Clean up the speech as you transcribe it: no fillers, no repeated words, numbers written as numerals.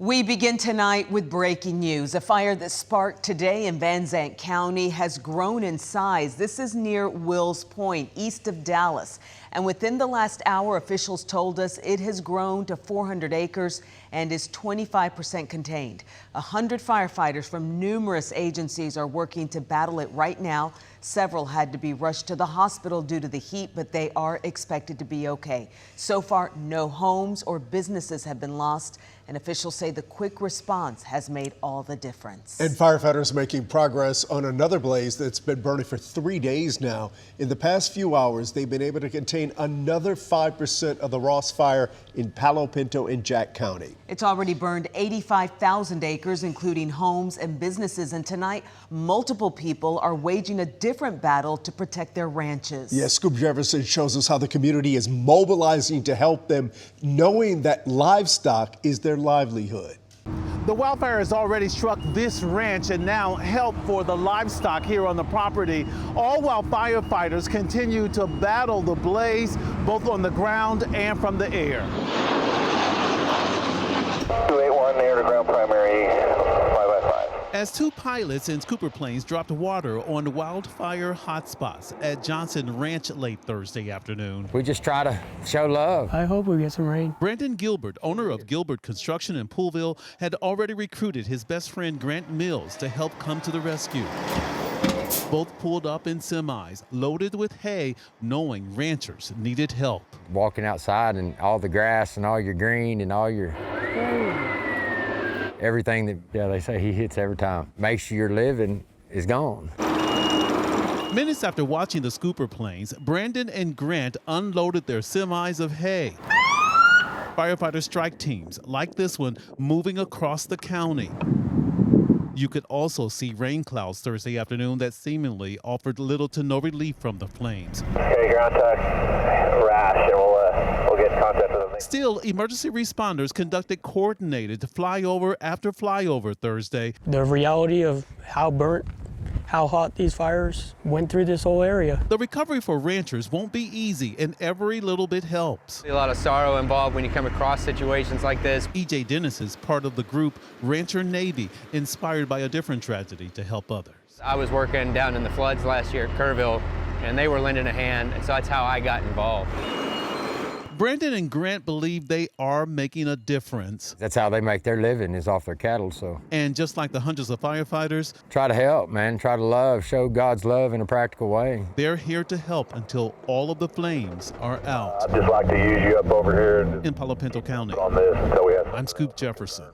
We begin tonight with breaking news. A fire that sparked today in Zandt County has grown in size. This is near Wills Point, east of Dallas. And within the last hour, officials told us it has grown to 400 acres and is 25% contained. 100 firefighters from numerous agencies are working to battle it right now. Several had to be rushed to the hospital due to the heat, but they are expected to be okay. So far, no homes or businesses have been lost, and officials say the quick response has made all the difference. And firefighters making progress on another blaze that's been burning for 3 days now. In the past few hours, they've been able to contain another 5% of the Ross fire in Palo Pinto in Jack County. It's already burned 85,000 acres, including homes and businesses. And tonight, multiple people are waging a different battle to protect their ranches. Yes, Scoop Jefferson shows us how the community is mobilizing to help them, knowing that livestock is their livelihood. The wildfire has already struck this ranch and now help for the livestock here on the property, all while firefighters continue to battle the blaze both on the ground and from the air. 281 air to ground primary 5x5. As two pilots in Cooper planes dropped water on wildfire hotspots at Johnson Ranch late Thursday afternoon. We just try to show love. I hope we get some rain. Brandon Gilbert, owner of Gilbert Construction in Poolville, had already recruited his best friend Grant Mills to help come to the rescue. Both pulled up in semis, loaded with hay, knowing ranchers needed help. Walking outside and all the grass and all your green and all your everything that they say he hits every time makes your living is gone. Minutes after watching the scooper planes, Brandon and Grant unloaded their semis of hay. Firefighter strike teams like this one moving across the county. You could also see rain clouds Thursday afternoon that seemingly offered little to no relief from the flames. Okay, ground tech, rash, and we'll get in contact with them. Still, emergency responders conducted coordinated flyover after flyover Thursday. The reality of how burnt, how hot these fires went through this whole area. The recovery for ranchers won't be easy, and every little bit helps. A lot of sorrow involved when you come across situations like this. E.J. Dennis is part of the group Rancher Navy, inspired by a different tragedy to help others. I was working down in the floods last year at Kerrville, and they were lending a hand, and so that's how I got involved. Brandon and Grant believe they are making a difference. That's how they make their living, is off their cattle. So, and just like the hundreds of firefighters, try to help, man. Try to love, show God's love in a practical way. They're here to help until all of the flames are out. I'd just like to use you up over here In Palo Pinto County. on this until we have. I'm Scoop Jefferson.